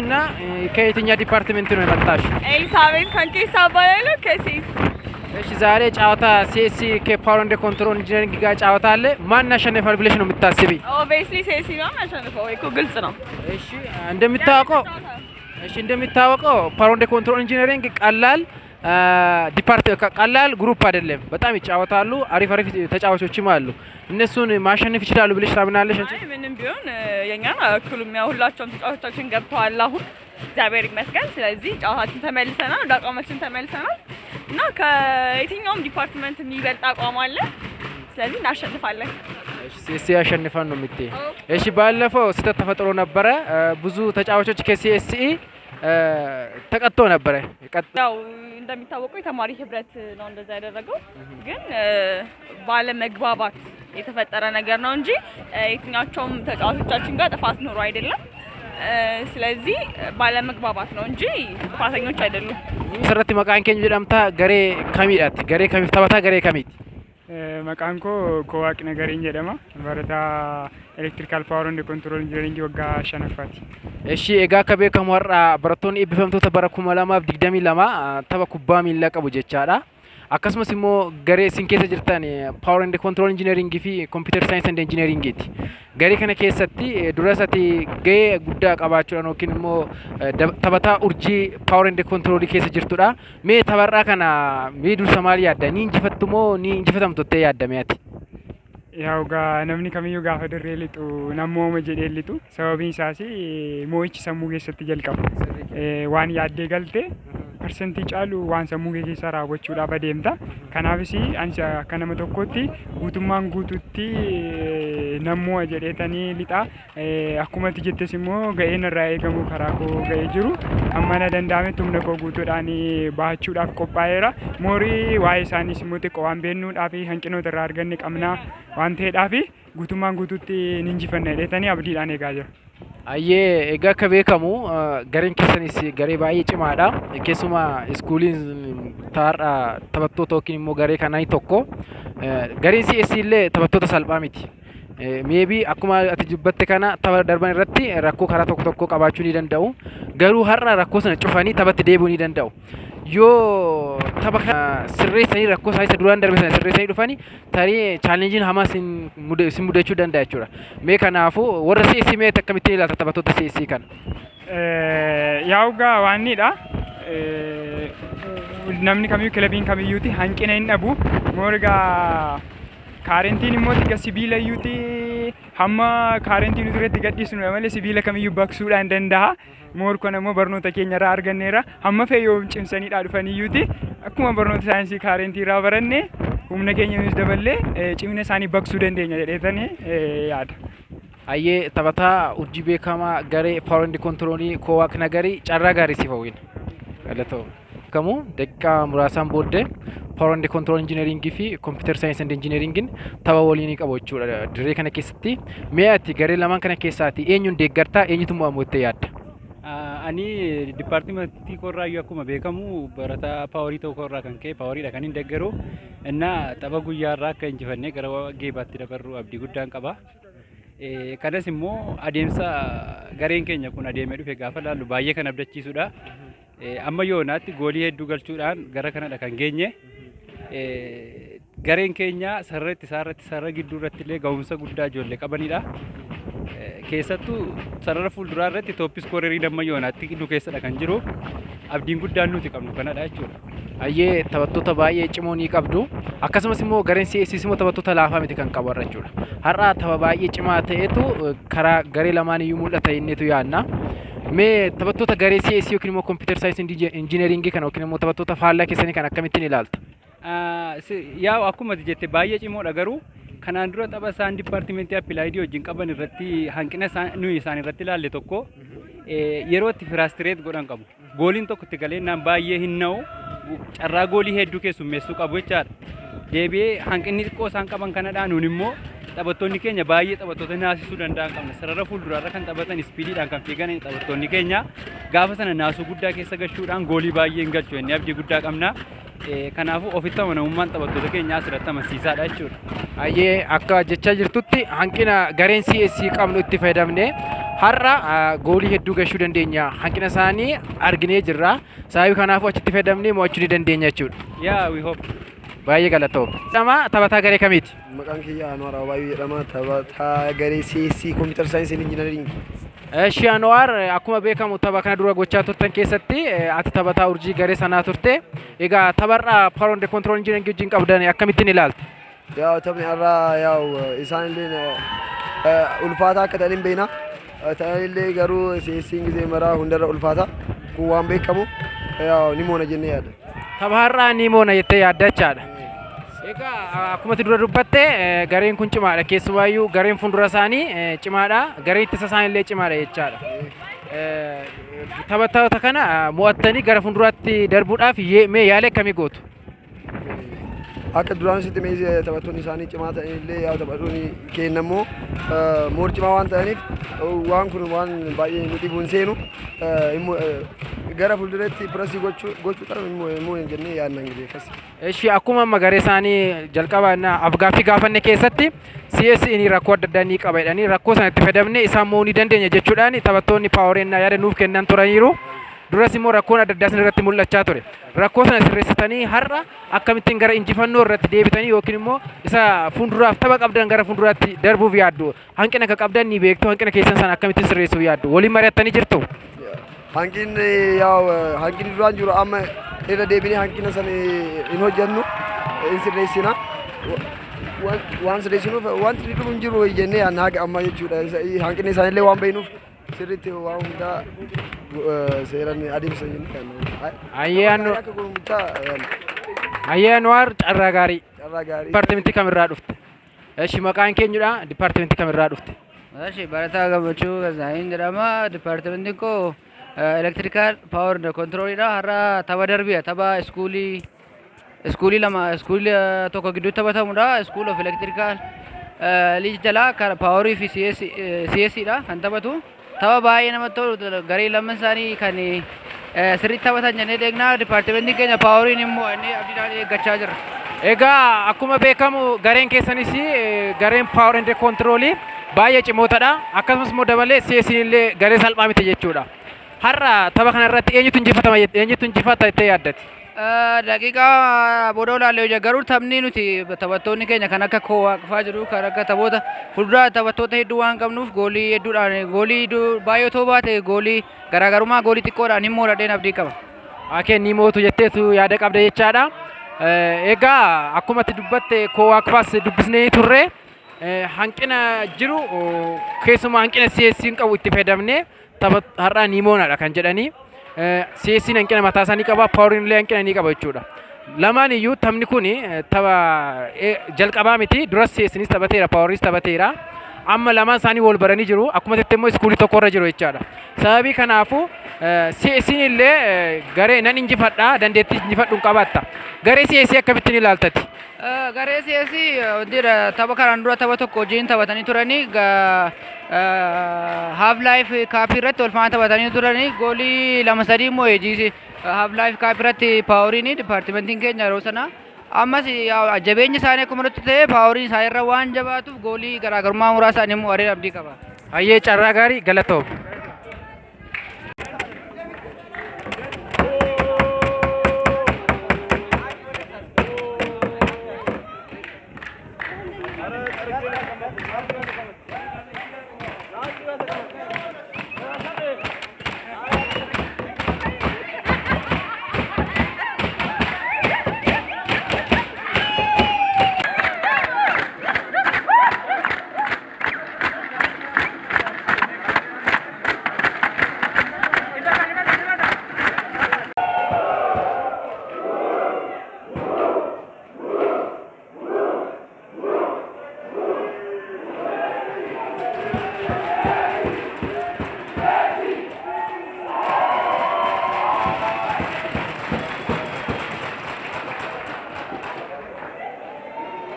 እና ከየትኛው ዲፓርትመንት ነው የመጣሽው? ኤልሳቤት ከንኬሳ እባላለሁ ከሲስ። እሺ ዛሬ ጨዋታ ሲኤስሲ ከፓወር ኤንድ ኮንትሮል ኢንጂነሪንግ ጋር ጨዋታ አለ። ማን ያሸንፋል ብለሽ ነው የምታስቢ? ኦብቪየስሊ ሲኤስሲ ነው የሚያሸንፈው እኮ ግልጽ ነው። እሺ እንደሚታወቀው ፓወር ኤንድ ኮንትሮል ኢንጂነሪንግ ቀላል ግሩፕ አይደለም። በጣም ይጫወታሉ። አሪፍ ተጫዋቾችም አሉ። እነሱን ማሸነፍ ይችላሉ ብለሽ ታምናለሽ? አይ ምንም ቢሆን የኛን አክሉም ያው ሁላቸውም ተጫዋቾቻችን ገብተዋል አሁን እግዚአብሔር ይመስገን። ስለዚህ ጨዋታችን ተመልሰናል፣ ወደ አቋማችን ተመልሰናል እና ከየትኛውም ዲፓርትመንት የሚበልጥ አቋም አለ። ስለዚህ እናሸንፋለን። ሲኤስሲ ያሸንፋል ነው የምትይ? እሺ ባለፈው ስህተት ተፈጥሮ ነበረ። ብዙ ተጫዋቾች ከሲኤስሲ ተቀጥቶ ነበረ። ያው እንደሚታወቀው የተማሪ ህብረት ነው እንደዛ ያደረገው፣ ግን ባለመግባባት የተፈጠረ ነገር ነው እንጂ የትኛቸውም ተጫዋቾቻችን ጋር ጥፋት ኖሮ አይደለም። ስለዚህ ባለመግባባት ነው እንጂ ጥፋተኞች አይደሉም። ሰረት መቃን ከኝ ጀዳምታ ገሬ ከሚዳት ገሬ ከሚፍታባታ ገሬ ከሚት መቃን ኮዋቅ ነገርኝ ጀደማ በረታ ኤሌክትሪካል ፓወር ኤንድ ኮንትሮል ኢንጂነሪንግ ወጋ ሸነፋት። እሺ ኤጋ ከቤከሙ ወራ በረቶን ኢብፈምቶ ተበረኩ መላማ ዲግደሚ ለማ ተበኩባ ሚለቀቡ ጀቻዳ akkasumas immoo garee isin keessa jirtan power and control engineering fi computer science and engineering ti. Garee kana keessatti durasati gahee guddaa qabaachuudhaan yookiin immoo taphataa urjii power and control keessa jirtudha. Mee tapharraa kana mee dursa maal yaadda? Ni injifattu moo ni injifatamtu jettee yaadda meeti? Yaw gaa namni kamiyyuu gaafa dirree lixu namooma jedhee lixu sababiin isaas moo'ichi sammuu keessatti jalqaba. Waan yaaddee galte persentii caalu waan sammuu keessa raawwachuudhaaf adeemta. Kanaafis ani akka nama tokkotti guutummaan guututti namoo jedheetanii lixa. Akkuma ati jettes immoo ga'een irraa eegamu karaa koo ga'ee jiru amma danda'ametti humna koo guutuudhaan bahachuudhaaf qophaa'eera. Moorii waa'ee isaaniis immoo xiqqoo waan beeknuudhaaf hanqinoota irraa arganne qabna waan ta'eedhaaf guutummaan guututti ni injifanna jedheetanii abdiidhaan eegaa jiru. Ayyee egaa akka beekamu gareen keessanis garee baay'ee cimaadha. Keessumaa iskuuliin taphattoota yookiin immoo garee kanaa tokko. Gareen CSC illee taphattoota salphaa miti. Maybe akkuma ati dubbatte kana tapha darban irratti rakkoo karaa tokko qabaachuu ni danda'u. Garuu har'a rakkoo sana cufanii taphatti deebi'uu ni danda'u. Yoo tapha sirreessanii rakkoo isaa duraan darbe sana sirreessanii dhufanii tarii chaalenjiin hamaa sin mudachuu danda'a jechuudha. Mee kanaafuu warra CSC mee akkamitti ilaalta taphattoota CSC kana? Yaa'ugaa waanidha. Namni kamiyyuu kilabiin kamiyyuuti hanqina hin dhabu. Moorigaa kaarentiin immoo tiga sibiila iyyuuti hamma kaarentiin duratti gadhiisnu malee sibiila kamiyyuu baqsuudhaan danda'a. Moor kana immoo barnoota keenya irraa arganneera. Hamma feeyoo cimsaniidhaa dhufaniyyuuti akkuma barnoota saayinsii kaarentii irraa baranne humna keenya nuus daballee cimina isaanii baqsuu dandeenya jedheetanii yaada. Ayyee taphataa urjii beekamaa garee power and control kowaaq nagarii carraa gaarii siif hawwina. Galatoo. Kamu daqiiqaa muraasaan booddee power and control engineering fi computer science and engineering tapha waliin qabu jechuudha. Dirree kana keessatti mee ati garee lamaan kana keessaati eenyuun deeggartaa eenyutu mo'amu jettee yaadda? Ani dipaartimentii korraayyuu akkuma beekamu barataa paawarii tokko irraa kan ka'e paawariidha kan hin deeggaru. Innaa tapha guyyaarraa akka injifannee gara geebaatti dabarru abdii guddaan qaba. Kanas immoo adeemsa gareen keenya kun adeemee dhufe gaafa laallu baay'ee kan abdachiisudha. Amma yoonaatti goolii hedduu galchuudhaan gara kanadha kan geenye. Gareen keenya sarara gidduu irratti illee ga'umsa guddaa ijoollee qabanidha. Keessattuu sarara fuulduraa irratti tooppis koorerii damma yoonaatti nu keessadha kan jiru. Abdiin guddaan nuti qabnu kanadha jechuudha. Ayyee taphattoota baay'ee cimoo ni qabdu. Akkasumas immoo gareen CSC immoo taphattoota laafaa miti kan qabu jechuudha. Har'a tapha baay'ee cimaa ta'etu karaa garee lamaan iyyuu mul'ata innitu yaadna. Mee taphattoota garee CSC yookiin immoo computer science engineering kana yookiin immoo taphattoota faallaa keessanii kan akkamittiin ilaalta? Yaa akkuma jette baay'ee cimoodha garuu kanaan dura tapha isaan dipaartimentii appilaayidii wajjin qaban irratti hanqina nuyi isaan irratti ilaalle tokko yeroo itti firaastireet godhan qabu. Gooliin tokko itti galeennaan baay'ee hin na'u carraa goolii hedduu keessummeessuu qabu jechaadha. Deebi'ee hanqinni xiqqoo isaan qaban kanadhaan nuun immoo taphattoonni keenya baay'ee taphattoota naasisuu danda'an qabna. Sarara fuulduraarra kan taphatan ispiidiidhaan kan fiigan taphattoonni keenya gaafa sana naasuu guddaa keessa galchuudhaan goolii baay'ee hin galchu jennee abdii guddaa qabna. Kanaafuu ofitti amanamummaan taphattoota keenyaa asirratti amansiisaadha jechuudha. Ayyee akka jechaa jirtutti hanqina gareen CSC qabnu itti fayyadamne har'a goolii hedduu gahuu dandeenya hanqina isaanii arginee jirra sababii kanaafuu achitti fayyadamnee mo'achuu ni dandeenya jechuudha. Yeah, we hope. Baay'ee galatoom. Nama taphataa garee kamiiti? Maqaan kiyya Anwar Abaayuu jedhama. Taphataa garee CSC Computer Science and Engineering. Eshi Anwar akkuma beekamu tapha kana dura gochaa turtan keessatti ati taphataa urjii garee sanaa turte. Egaa tapharraa Power and Control Engineering wajjin qabdan akkamittiin ilaalta? Yaa taphni irraa yaa isaan illee ulfaataa akka ta'an hin beekna. Ta'an illee garuu CSC gisee maraa hundarra ulfaata. Kun waan beekamu yaa ni moona jennee yaadda. Tapharraa ni moona jettee yaadda jechaadha. Egaa akkuma dura dubbatte gareen kun cimaadha keessumaayyuu gareen fuuldura isaanii cimaadha gareen ittisa isaanii illee cimaadha jechaadha. Taphattoota kana mo'attanii gara fuulduraatti darbuudhaaf mee yaala akkamii gootu? Akka duraan sitti mee taphattoonni isaanii cimaa ta'an illee yaa taphattoonni keenya immoo moor cimaa waan ta'aniif waan kun waan baay'ee nu dhibuun seenu gara fuulduratti pirasii gochuudhaan immoo hin jennee yaadna hin akkas. Eshi akkuma amma garee isaanii jalqaba afgaaffii gaafanne keessatti CSC rakkoo adda addaa ni qaba jedhanii rakkoo sanatti fayyadamnee isaan mo'uu ni dandeenya jechuudhaan taphattoonni paaworiin yaada nuuf kennan turaniiru. Duras immoo rakkoon adda addaa irratti mul'achaa ture. Rakkoo sana sirreessitanii har'a akkamittiin gara injifannoo irratti deebitanii yookiin immoo isa fuulduraaf tapha qabdan gara fuulduraatti darbuuf yaaddu. Hanqina akka qabdan ni beektu hanqina keessan sana akkamittiin sirreessuuf yaaddu. Waliin mari'attanii jirtu? Hanqinni hanqinni duraan jiru amma irra deebinee hanqina sana hin hojjennu hin sirreessina. Waan sirreessinuuf wanti dhufu hin jiru jennee yaadna haga amma jechuudha. Hanqinni isaanillee waan beeknuuf sirriitti waan hundaa seeran adeemsa Ayyee Anwar carraa gaarii. Dipaartimentii kamirraa dhufte? Eshi maqaan keenyudha dipaartimentii kamirraa dhufte? Eshi barataa gammachuu Gazaayin jedhama. Dipaartimentiin koo elektirikaal paawar and kontiroolidha. Har'a tapha darbiya tapha iskuulii lama iskuulii tokko gidduu taphatamudha. School of Electrical liij jalaa paawarii fi CSC dha kan taphatu. Tapha baay'ee namatti tolu garee lamman isaanii kan sirriitti taphatan jennee eegnaa dipaartimentiin keenya paawariin immoo inni abdiidhaan eeggachaa jira. Egaa akkuma beekamu gareen keessanis gareen paawar and kontiroolii baay'ee cimootadha. Akkasumas immoo dabalee CSC illee garee salphaa miti jechuudha. Har'a tapha kana irratti eenyutu injifata jettee yaaddati? Daqiiqaa booda olaallee garuu taphni nuti taphattoonni keenya kan akka waaqfaa jiru kan akka taphoota fuulduraa taphattoota hedduu waan qabnuuf goolii hedduudhaan goolii baay'ee otoo baate goolii garaagarummaa goolii xiqqoodhaan hin mo'adheen abdii qaba. Akeen ni mootu jetteetu yaada qabda jechaadha. Egaa akkuma ati dubbatte waaqfaas dubbisnee turre hanqina jiru keessumaa hanqina CSC qabu itti fayyadamnee tapha har'aa ni moonadha kan jedhanii. CSC hanqina mataa isaanii qaba paawariin illee hanqina ni qaba jechuudha. Lamaan iyyuu taphni kun tapha jalqabaa miti duras CSCnis taphateera paawariis taphateera. Amma lamaan isaanii wal baranii jiru akkuma jettee immoo iskuulii tokkorra jiru jechaadha. Sababii kanaafuu CSC illee garee nan injifadha dandeettii injifadhuun qabaata. Garee CSC akkamittiin ilaaltati? Garee CSC tapha kanaan dura tapha tokko wajjin taphatanii turanii half life kaapii irratti wal faana taphatanii turanii goolii lama sadii immoo eejiisi half life kaapii irratti paawariin dipaartimentiin keenya yeroo sana ammas jabeenya isaanii akkuma irratti ta'e paawariin isaanii irra waan jabaatuuf goolii garaagarummaa muraasa immoo warreen abdii qaba. Ayyee carraa gaarii galatoom.